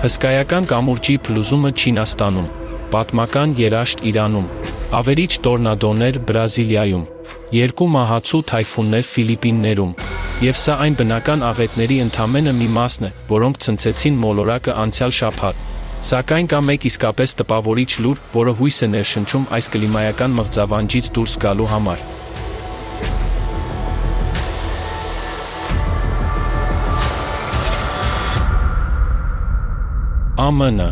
Հսկայական կամուրջի փլուզումը Չինաստանում, պատմական երաշտ Իրանում, ավերիչ տորնադոներ Բրազիլիայում, 2 մահացու թայֆուններ Ֆիլիպիններում, եւ սա այն բնական աղետների ընդամենը մի մասն է, որոնք ցնցեցին մոլորակը անցյալ շաբաթ։ Սակայն կա մեկ իսկապես տպավորիչ լուր, որը հույս է ներշնչում այս կլիմայական մղձավանջից դուրս գալու համար։ ԱՄՆ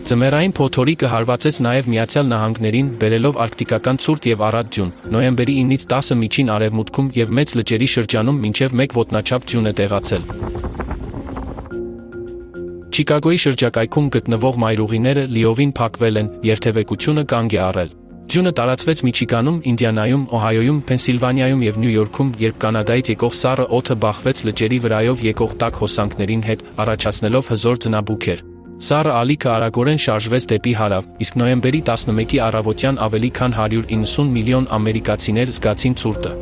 Ձմեռային փոթորիկը հարվածեց նաև Միացյալ Նահանգներին, բերելով արկտիկական ցուրտ եւ առատ ձյուն, նոյեմբերի 9-ից 10-ը միջին արևմուտքում եւ մեծ լճերի շրջանում մինչեւ 1 ոտնաչափ ձյուն է տեղացել։ Չիկագոյի շրջակայքում գտնվող մայրուղիները լիովին փակվել են, երթևեկությունը կանգ է առել։ Ձյունը տարածվեց Միչիգանում, Ինդիանայում, Օհայոյում, Փենսիլվանիայում եւ Նյու Յորքում, երբ Կանադայից եկող սառը օդը բախվեց լճերի վրայով եկող տաք հոսանքներին հետ, առաջացնելով հզոր ձնաբուքեր։ Սառը ալիքը արագորեն շարժվեց դեպի հարավ, իսկ նոյեմբերի 11-ի առավոտյան ավելի քան 190 միլիոն ամերիկացիներ զգացին ցուրտը։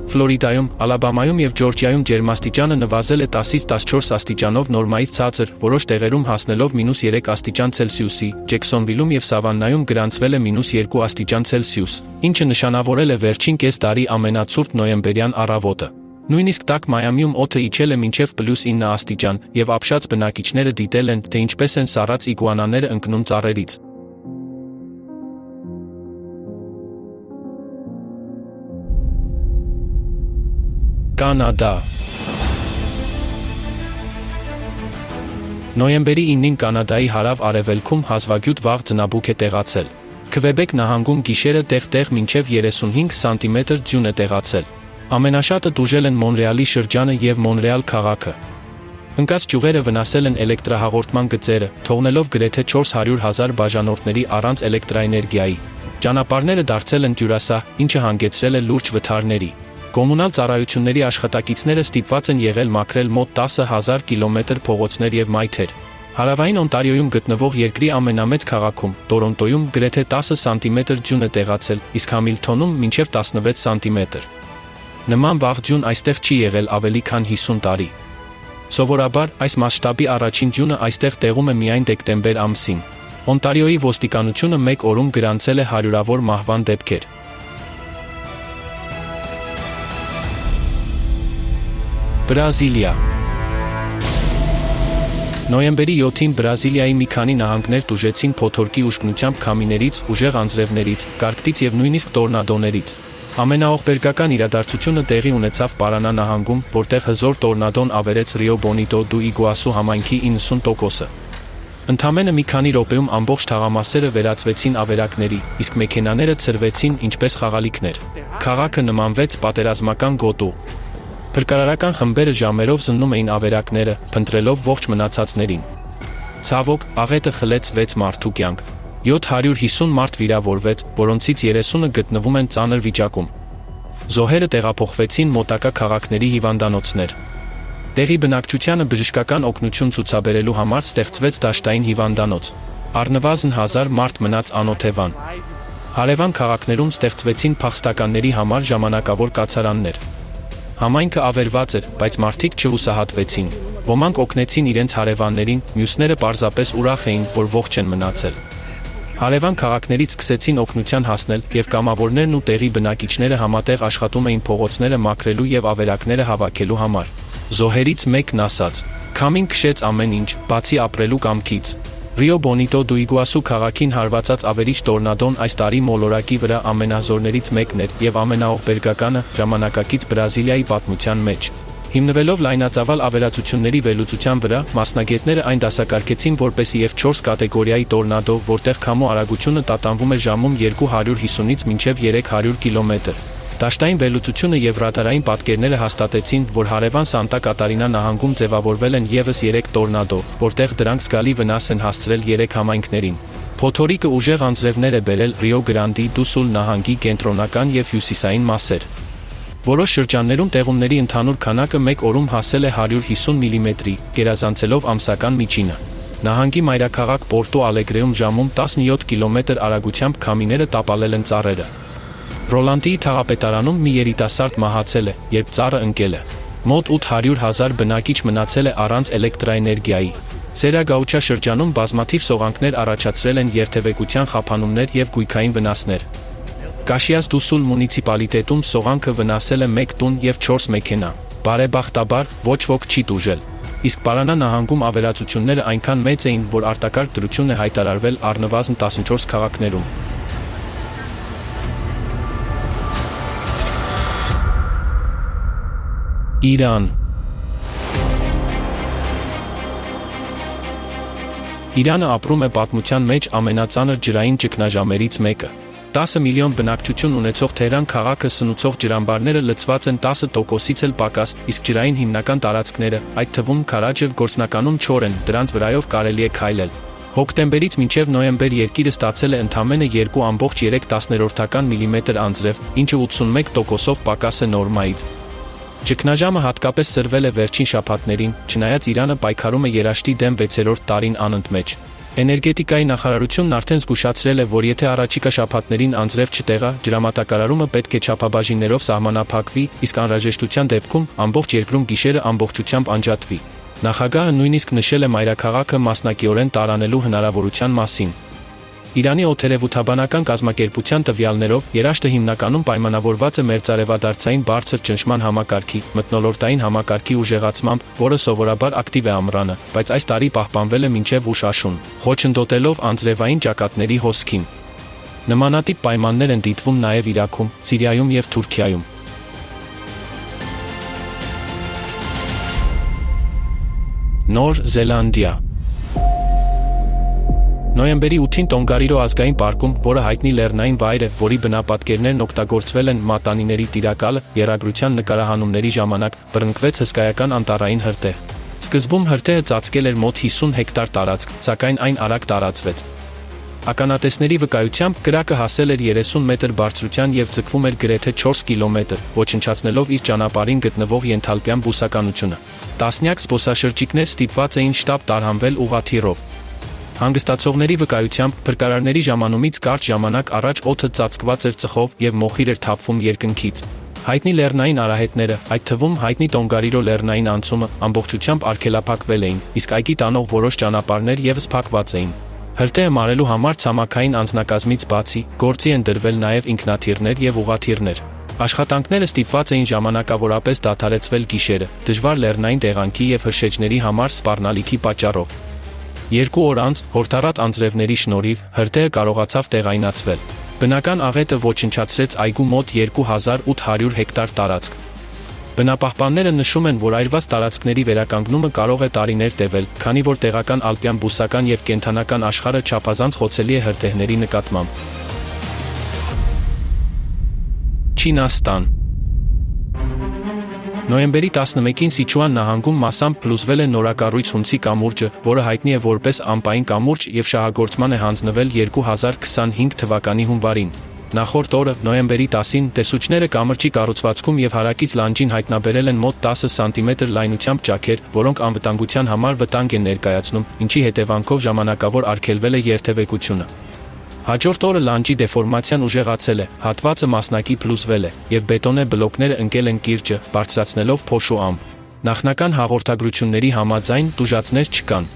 Ֆլորիդայում, Ալաբամայում եւ Ջորջիայում ջերմաստիճանը նվազել է 10-ից 14 աստիճանով նորմայից ցածր, որոշ տեղերում հասնելով -3 աստիճան Ցելսիուսի, Ջեքսոնվիլում եւ Սավաննայում գրանցվել է -2 աստիճան Ցելսիուս, ինչը նշանավորել է վերջին կես տարի ամենացուրտ նոյեմբերյան առավոտը։ Նույնիսկ տաք Մայամիում օդը իջել է մինչև +9 աստիճան, եւ ապշած բնակիչները դիտել են, թե ինչպես են սառած իգուանաները ընկնում ծառերից։ Կանադա Նոյեմբերի 9-ին Կանադայի հարավ-արևելքում հազվագյուտ վաղ ձնաբուք է տեղացել։ Քվեբեք նահանգում գիշերը տեղ-տեղ մինչև 35 սանտիմետր ձյուն է տեղացել։ Ամենաշատը տուժել են Մոնրեալի շրջանը եւ Մոնրեալ քաղաքը։ Ընկած ճյուղերը վնասել են էլեկտրահաղորդման գծերը, թողնելով գրեթե 400,000 բաժանորդների առանց էլեկտրաէներգիայի։ Ճանապարհները դարձել են դյուրասահ, ինչը հանգեցրել է լուրջ վթարների։ Կոմունալ ծառայությունների աշխատակիցները ստիպված են եղել մաքրել մոտ 10,000 կիլոմետր փողոցներ եւ մայթեր։ Հարավային Օնտարիոյում գտնվող երկրի ամենամեծ քաղաքում, Տորոնտոյում, գրեթե 10 սանտիմետր ձյուն է տեղացել, իսկ Համիլթոնում մինչև 16 սանտիմետր։ Նման վաղ ձյուն այստեղ չի եղել ավելի քան 50 տարի։ Սովորաբար, այս մասշտաբի առաջին ձյունը այստեղ տեղում է միայն դեկտեմբեր ամսին։ Օնտարիոյի ոստիկանությունը մեկ օրում գրանցել է հարյուրավոր մահվան դեպքեր։ Բրազիլիա Նոյեմբերի 7-ին Բրազիլիայի մի քանի նահանգներ տուժեցին փոթորկի ուժգնությամբ քամիներից, ուժեղ անձրևներից, կարկտից եւ նույնիսկ տորնադոներից։ Ամենաողբերգական իրադարձությունը տեղի ունեցավ Պարանա նահանգում, որտեղ հզոր տորնադոն ավերեց Ռիո Բոնիտո դու Իգուասու համայնքի 90%-ը։ Ընդամենը մի քանի րոպեում ամբողջ թաղամասերը վերածվեցին ավերակների, իսկ մեքենաները ցրվեցին ինչպես խաղալիքներ։ Քաղաքը նմանվեց պատերազմական գոտու։ Փրկարարական խմբերը ժամերով զննում էին ավերակները, փնտրելով ողջ մնացածներին։ Ցավոք, աղետը խլեց 6 մարդու կյանք։ 750 մարդ վիրավորվեց, որոնցից 30-ը գտնվում են ծանր վիճակում։ Զոհերը տեղափոխվեցին մոտակա քաղաքների հիվանդանոցներ։ Տեղի բնակչությանը բժշկական օգնություն ցուցաբերելու համար ստեղծվեց դաշտային հիվանդանոց։ Առնվազն 1000 մարդ մնաց անօթևան։ Հարևան քաղաքներում ստեղծվեցին փախստականների համար ժամանակավոր կացարաններ։ Համայնքը ավերված էր, բայց մարդիկ չհուսահատվեցին։ Ոմանք օգնեցին իրենց հարևաններին, մյուսները պարզապես ուրախ էին, որ ողջ են մնացել։ Հարևան քաղաքներից սկսեցին օգնության հասնել, եւ կամավորներն ու տեղի բնակիչները համատեղ աշխատում էին փողոցները մաքրելու եւ ավերակները հավաքելու համար։ Զոհերից մեկն ասաց. «Քամին քշեց ամեն ինչ, բացի ապրելու կամքից»։ Ռիո Բոնիտո դու Իգուասու քաղաքին հարվածած ավերիչ տորնադոն այս տարի մոլորակի վրա ամենահզորներից մեկն էր եւ ամենաողբերգականը ժամանակակից Բրազիլիայի պատմության մեջ։ Հիմնվելով լայնածավալ ավերածությունների վերլուծության վրա, մասնագետները այն դասակարգեցին որպես F4 կատեգորիայի տորնադո, որտեղ քամու արագությունը տատանվում է ժամում 250-ից մինչև 300 կիլոմետր։ Դաշտային վերլուծությունը եւ ռադարային պատկերները հաստատեցին, որ հարևան Սանտա Կատարինա նահանգում ձևավորվել են եւս 3 տորնադո, որտեղ դրանք զգալի վնաս են հասցրել 3 համայնքներին։ Փոթորիկը ուժեղ անձրևներ է բերել Ռիո Գրանդի դու Սուլ նահանգի կենտրոնական եւ հյուսիսային մասեր։ Որոշ շրջաններում տեղումների ընդհանուր քանակը մեկ օրում հասել է 150 մմ, գերազանցելով ամսական միջինը։ Նահանգի մայրաքաղաք Պորտո Ալեգրեում ժամում 17 կիլոմետր արագությամբ քամիները տապալել են ծառերը։ Ռոլանդիի թաղապետարանում մի երիտասարդ մահացել է, երբ ծառը ընկել է։ Մոտ 800,000 բնակիչ մնացել է առանց էլեկտրաէներգիայի։ Սերագաուչա շրջանում բազմաթիվ սողանքներ առաջացրել են երթևեկության խափանումներ և գույքային վնասներ։ Կաշիաս դու Սուլ մունիցիպալիտետում սողանքը վնասել է 1 տուն և 4 մեքենա։ Բարեբախտաբար, ոչ ոք չի տուժել։ Իսկ Պարանա նահանգում ավերածությունները այնքան մեծ էին, որ արտակարգ դրություն է հայտարարվել առնվազն 14 քաղաքներում։ Իրան։ Իրանը ապրում է պատմության մեջ ամենածանր ջրային ճգնաժամերից մեկը։ 10 միլիոն բնակչություն ունեցող Թեհրան քաղաքը սնուցող ջրամբարները լցված են 10%-ից էլ պակաս, իսկ ջրային հիմնական տարածքները, այդ թվում Քարաջև գործնականում չոր են, դրանց վրայով կարելի է քայլել։ Հոկտեմբերից մինչև նոյեմբեր երկիրը ստացել է ընդամենը 2,3 միլիմետր անձրև, ինչը 81%-ով պակաս է նորմայից։ Ճգնաժամը հատկապես սրվել է վերջին շաբաթներին, չնայած Իրանը պայքարում է երաշտի դեմ 6-րդ տարին անընդմեջ։ Էներգետիկայի նախարարությունն արդեն զգուշացրել է, որ եթե առաջիկա շաբաթներին անձրև չտեղա, ջրամատակարարումը պետք է չափաբաժիններով սահմանափակվի, իսկ անհրաժեշտության դեպքում ամբողջ երկրում գիշերը ամբողջությամբ անջատվի։ Նախագահը նույնիսկ նշել է մայրաքաղաքը մասնակիորեն տարանելու հնարավորության մասին։ Իրանի օդերևութաբանական կազմակերպության տվյալներով երաշտը հիմնականում պայմանավորված է մերձարևադարձային բարձր ճնշման համակարգի, մթնոլորտային համակարգի ուժեղացմամբ, որը սովորաբար ակտիվ է ամռանը, բայց այս տարի պահպանվել է մինչև ուշ աշուն, խոչընդոտելով անձրևային ճակատների հոսքին։ Նմանատիպ պայմաններ են դիտվում նաև Իրաքում, Սիրիայում և Թուրքիայում։ Նոր Զելանդիա։ Նոյեմբերի 8-ին Տոնգարիրո ազգային պարկում, որը հայտնի լեռնային վայր է, որի բնապատկերներն օգտագործվել են մատանիների տիրակալը, եռագրության նկարահանումների ժամանակ, բռնկվեց հսկայական անտառային հրդեհ։ Սկզբում հրդեհը ծածկել էր մոտ 50 հեկտար տարածք, սակայն այն արագ տարածվեց։ Ականատեսների վկայությամբ կրակը հասել էր 30 մետր բարձրության և ձգվում էր գրեթե 4 կիլոմետր, ոչնչացնելով իր ճանապարհին գտնվող ենթալպյան բուսականությունը։ Տասնյակ զբոսաշրջիկներ ստիպված էին շտապ տարհանվել ուղղաթիռով։ Հանգստացողների վկայությամբ փրկարարների ժամանումից կարճ ժամանակ առաջ օդը ծածկված էր ծխով և մոխիր էր թափվում երկնքից։ Հայտնի լեռնային արահետները, այդ թվում հայտնի Տոնգարիրո լեռնային անցումը, ամբողջությամբ արգելափակվել էին, իսկ այգի տանող որոշ ճանապարհներ ևս փակված էին։ Հրդեհը մարելու համար ցամաքային անձնակազմից բացի, գործի են դրվել նաև ինքնաթիռներ և ուղղաթիռներ։ Աշխատանքները ստիպված էին ժամանակավորապես դադարեցվել գիշերը, դժվար լեռնային տեղանքի և հրշեջների համար սպառնալիքի պատճառով։ 2 օր անց, հորդառատ անձրևների շնորհիվ, հրդեհը կարողացավ տեղայնացվել։ Բնական աղետը ոչնչացրեց այգու մոտ 2800 հեկտար տարածք։ Բնապահպանները նշում են, որ այրված տարածքների վերականգնումը կարող է տարիներ տևել, քանի որ տեղական ալպյան բուսական և կենդանական աշխարհը չափազանց խոցելի է հրդեհների նկատմամբ։ Չինաստան։ Նոյեմբերի 11-ին Սիչուան նահանգում մասամբ փլուզվել է նորակառույց հունցի կամուրջը, որը հայտնի է որպես ամպային կամուրջ և շահագործման է հանձնվել 2025 թվականի հունվարին։ Նախորդ օրը, նոյեմբերի 10-ին, տեսուչները կամրջի կառուցվածքում և հարակից լանջին հայտնաբերել են մոտ 10 սանտիմետր լայնությամբ ճաքեր, որոնք անվտանգության համար վտանգ են ներկայացնում, ինչի հետևանքով ժամանակավոր արգելվել է երթևեկությունը։ Հաջորդ օրը լանջի դեֆորմացիան ուժեղացել է, հատվածը մասնակի փլուզվել է, և բետոնե բլոկները ընկել են կիրճը, բարձրացնելով փոշու ամպ։ Նախնական հաղորդագրությունների համաձայն տուժածներ չկան։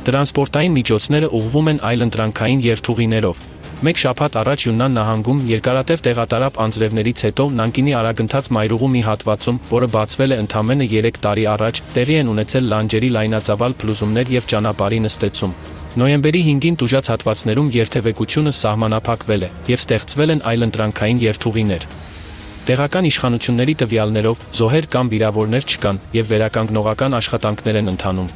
Տրանսպորտային միջոցները ուղղվում են այլընտրանքային երթուղիներով։ Մեկ շաբաթ առաջ Յուննան նահանգում երկարատև տեղատարապ անձրևներից հետո Նանկինի արագընթաց մայրուղու մի հատվածում, որը բացվել է ընդամենը 3 տարի առաջ, տեղի են ունեցել լանջերի լայնածավալ փլուզումներ և ճանապարհի նստեցում։ Նոյեմբերի 5-ին տուժած հատվածներում երթևեկությունը սահմանափակվել է, և ստեղծվել են այլընտրանքային երթուղիներ։ Տեղական իշխանությունների տվյալներով, զոհեր կամ վիրավորներ չկան, և վերականգնողական աշխատանքներ են ընթանում։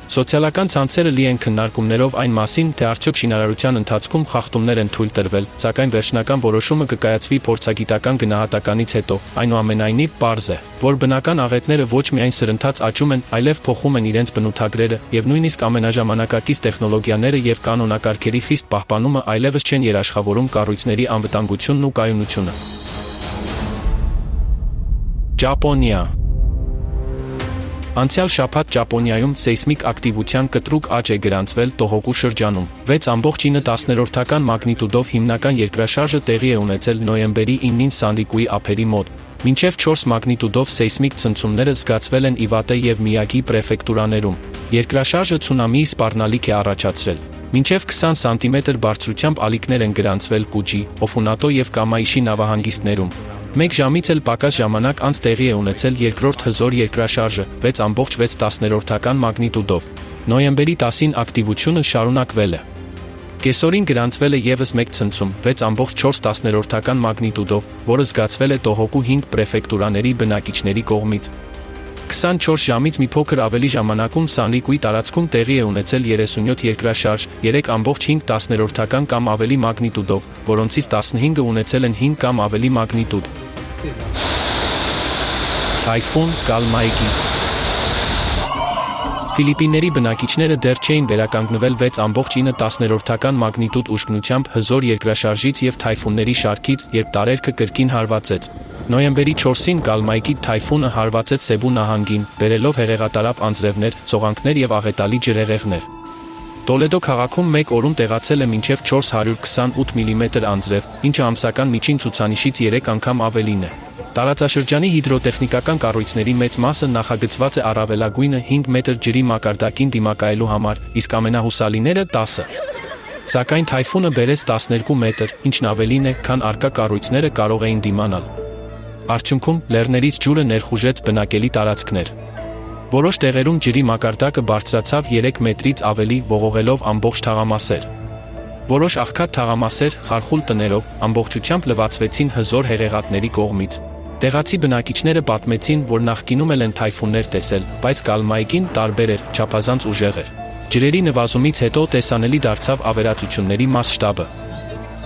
Սոցիալական ցանցերը լի են քննարկումներով այն մասին, թե արդյոք շինարարության ընթացքում խախտումներ են թույլ տրվել, սակայն վերջնական որոշումը կկայացվի փորձագիտական գնահատականից հետո։ Այնուամենայնիվ, պարզ է, որ բնական աղետները ոչ միայն սրընթաց աճում են, այլև փոխում են իրենց բնութագրերը, և նույնիսկ ամենաժամանակակից տեխնոլոգիաները և կանոնակարգերի խիստ պահպանումը այլևս չեն երաշխավորում կառույցների անվտանգությունն ու կայունությունը։ Ճապոնիա։ Անցյալ շաբաթ Ճապոնիայում սեյսմիկ ակտիվության կտրուկ աճ է գրանցվել Տոհոկու շրջանում։ 6.9 մագնիտուդով հիմնական երկրաշարժը տեղի է ունեցել նոյեմբերի 9-ին Սանդիկուի ափերի մոտ։ Մինչև 4 մագնիտուդով սեյսմիկ ցնցումները զգացվել են Իվատե և Միագի պրեֆեկտուրաներում։ Երկրաշարժը ցունամիի սպառնալիք է առաջացրել։ Մինչև 20 սանտիմետր բարձրությամբ ալիքներ են գրանցվել Կուջի, Օֆունատո և Կամայիշի նավահանգիստներում։ Մեկ ժամից էլ պակաս ժամանակ անց տեղի է ունեցել երկրորդ հզոր երկրաշարժը 6.6 մագնիտուդով։ Նոյեմբերի 10-ին ակտիվությունը շարունակվել է։ Կեսօրին գրանցվել է ևս մեկ ցնցում 6.4 մագնիտուդով, որը զգացվել է Տոհոկու 5 պրեֆեկտուրաների բնակիչների կողմից։ 24 ժամից մի փոքր ավելի ժամանակում Սանրիկուի տարածքում տեղի է ունեցել 37 երկրաշարժ 3.5 կամ ավելի մագնիտուդով, որոնցից 15-ը ունեցել են 5 կամ ավելի մագնիտուդ։ Թայֆուն Կալմայգի Ֆիլիպինների բնակիչները դեռ չէին վերականգնվել 6.9 մագնիտուդ ուժգնությամբ հզոր երկրաշարժից և թայֆունների շարքից, երբ տարերքը կրկին հարվածեց։ Նոյեմբերի 4-ին Կալմայգի թայֆունը հարվածեց Սեբու նահանգին, բերելով հեղեղատարափ անձրևներ, սողանքներ և աղետալի ջրհեղեղներ։ Տոլեդո քաղաքում մեկ օրում տեղացել է մինչև 428 մմ անձրև, ինչը ամսական միջին ցուցանիշից 3 անգամ ավելին է։ Տարածաշրջանի հիդրոտեխնիկական կառույցների մեծ մասը նախագծված է առավելագույնը 5 մետր ջրի մակարդակին դիմակայելու համար, իսկ ամենահուսալիները 10։ Սակայն թայֆունը բերեց 12 մետր, ինչն ավելին է, քան առկա կառույցները կարող էին դիմանալ։ Արդյունքում, լեռներից ջուրը ներխուժեց բնակելի տարածքներ։ Որոշ տեղերում ջրի մակարդակը բարձրացավ 3 մետրից ավելի, ողողելով ամբողջ թաղամասեր։ Որոշ աղքատ թաղամասեր, խարխուլ տներով, ամբողջությամբ լվացվեցին հզոր հեղեղատների կողմից։ Տեղացի բնակիչները պատմեցին, որ նախկինում էլ են թայֆուններ տեսել, բայց Կալմայգին տարբեր էր, չափազանց ուժեղ էր։ Ջրերի նվազումից հետո տեսանելի դարձավ ավերածությունների մասշտաբը։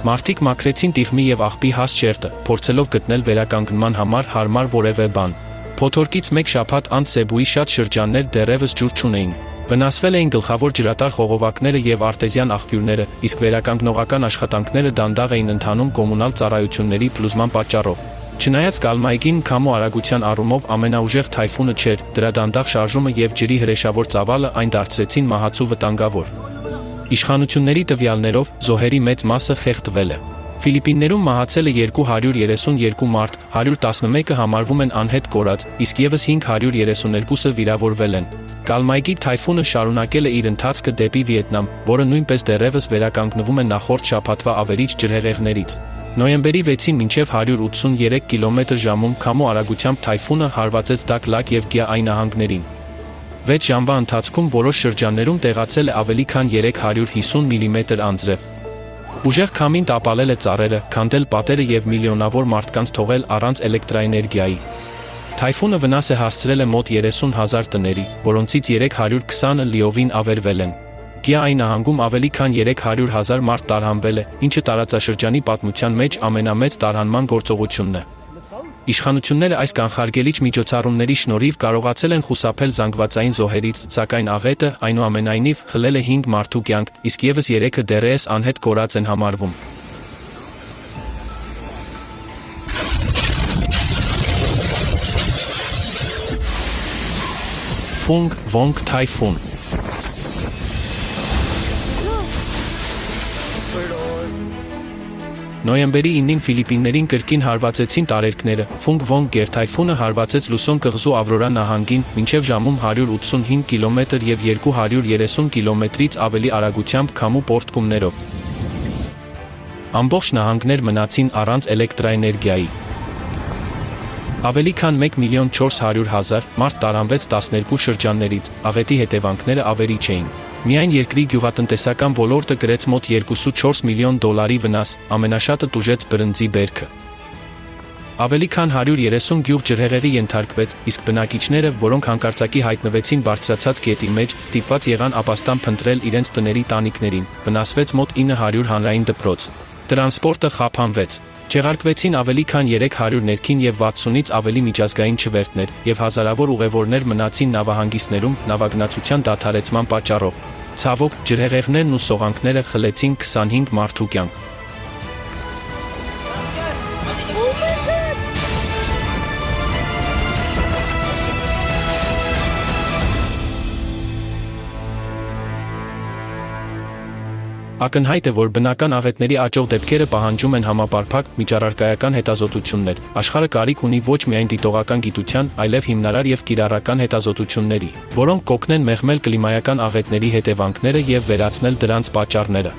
Մարդիկ մաքրեցին տիղմի և աղբի հաստ շերտը, փորձելով գտնել վերականգնման համար հարմար որևէ բան։ Փոթորկից մեկ շաբաթ անց Սեբուի շատ շրջաններ դեռևս ջուր չունեին։ Վնասվել էին գլխավոր ջրատար խողովակները և արտեզյան աղբյուրները, իսկ վերականգնողական աշխատանքները դանդաղ էին ընթանում կոմունալ ծառայությունների փլուզման պատճառով։ Չնայած Կալմայգին քամու արագության առումով ամենաուժեղ թայֆունը չէր, դրա դանդաղ շարժումը և ջրի հրեշավոր ծավալը այն դարձրեցին մահացու վտանգավոր։ Իշխանությունների տվյալներով զոհերի մեծ մասը խեղդվել է։ Ֆիլիպիններում մահացել է 232 մարդ, 111-ը համարվում են անհետ կորած, իսկ ևս 532-ը վիրավորվել են։ Կալմայգի թայֆունը շարունակել է իր ընթացքը դեպի Վիետնամ, որը նույնպես դեռևս վերականգնվում է նախորդ շաբաթվա ավերիչ ջրհեղեղներից։ Նոյեմբերի 6-ին մինչև 183 կմ/ժ քամու արագությամբ թայֆունը հարվածեց Դակ Լակ և Գյա-Այ նահանգներին։ 6 ժամվա ընթացքում որոշ շրջաններում տեղացել է ավելի քան 350 մմ անձրև։ Ուժեղ քամին տապալել է ծառերը, քանդել պատերը և միլիոնավոր մարդկանց թողել առանց էլեկտրաէներգիայի։ Թայֆունը վնաս է հասցրել է մոտ 30,000 տների, որոնցից 320-ը լիովին ավերվել են։ Գյա-Այ նահանգում ավելի քան 300,000 մարդ տարհանվել է, ինչը տարածաշրջանի պատմության մեջ ամենամեծ տարհանման գործողությունն է։ Իշխանությունները այս կանխարգելիչ միջոցառումների շնորհիվ կարողացել են խուսափել զանգվածային զոհերից, սակայն աղետը, այնուամենայնիվ, խլել է 5 մարդու կյանք, իսկ ևս 3-ը դեռևս անհետ կորած են համարվում։ Ֆունգ Վոնգ թայֆուն Նոյեմբերի 9-ին Ֆիլիպիններին կրկին հարվածեցին տարերքները։ Ֆունգ Վոնգ գերթայֆունը հարվածեց Լուսոն կղզու Ավրորա նահանգին, մինչև ժամում 185 կմ և 230 կմ-ից ավելի արագությամբ քամու պոռթկումներով։ Ամբողջ նահանգներ մնացին առանց էլեկտրաէներգիայի։ Ավելի քան 1.4 միլիոն մարդ տարանվեց 12 շրջաններից, աղետի հետևանքները ավերիչ էին։ Միայն երկրի գյուղատնտեսական ոլորտը կրեց մոտ 2.4 միլիոն դոլարի վնաս, ամենաշատը տուժեց բրնձի բերքը։ Ավելի քան 130 գյուղ ջրհեղեղի ենթարկվեց, իսկ բնակիչները, որոնք հանկարծակի հայտնվեցին բարձրացած գետի մեջ, ստիպված եղան ապաստան փնտրել իրենց տների տանիքներին, վնասվեց մոտ 900 հանրային դպրոց։ Տրանսպորտը խափանվեց։ Չեղարկվեցին ավելի քան 300 ներքին և 60-ից ավելի միջազգային չվերթներ, և հազարավոր ուղևորներ մնացին նավահանգիստներում նավագնացության դադարեցման պատճառով։ Ցավոք, ջրհեղեղներն ու սողանքները խլեցին 25 մարդու կյանք։ Ակնհայտ է, որ բնական աղետների աճող դեպքերը պահանջում են համապարփակ միջառարկայական հետազոտություններ։ Աշխարհը կարիք ունի ոչ միայն դիտողական գիտության, այլև հիմնարար եւ կիրառական հետազոտությունների, որոնք կօգնեն մեղմել կլիմայական աղետների հետևանքները եւ վերացնել դրանց պատճառները։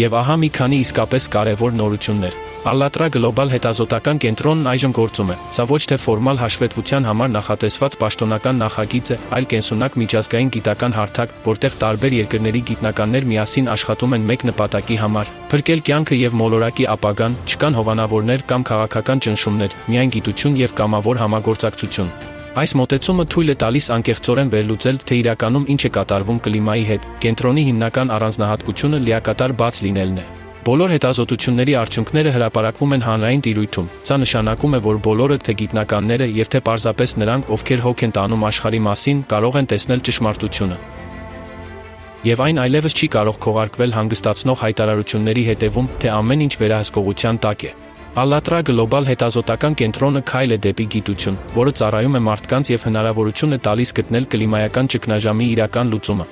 Եվ ահա մի քանի իսկապես կարևոր նորություններ։ Allatra գլոբալ հետազոտական կենտրոնն այժմ գործում է։ Սա ոչ թե ֆորմալ հաշվետվության համար նախատեսված պաշտոնական նախագիծ է, այլ կենսունակ միջազգային գիտական հարթակ, որտեղ տարբեր երկրների գիտնականներ միասին աշխատում են մեկ նպատակի համար՝ փրկել կյանքը եւ մոլորակի ապագան, չկան հովանավորներ կամ քաղաքական ճնշումներ, միայն գիտություն եւ կամավոր համագործակցություն։ Այս մոտեցումը թույլ է տալիս անկեղծորեն վերլուծել, թե իրականում ինչ է կատարվում կլիմայի հետ։ Կենտրոնի հիմնական առանձնահատկությունը լիակատար բաց լինելն է։ Բոլոր հետազոտությունների արդյունքները հրապարակվում են հանրային տիրույթում։ Սա նշանակում է, որ բոլորը, թե գիտնականները եւ թե պարզապես նրանք, ովքեր հոգ են տանում աշխարհի մասին, կարող են տեսնել ճշմարտությունը։ Եվ այն այլևս չի կարող քողարկվել հանգստացնող հայտարարությունների հետևում, թե ամեն ինչ վերահսկողության տակ է։ Allatra գլոբալ հետազոտական կենտրոնը քայլ է դեպի գիտություն, որը ծառայում է մարդկանց եւ հնարավորություն է տալիս գտնել կլիմայական ճգնաժամի իրական լուծումը։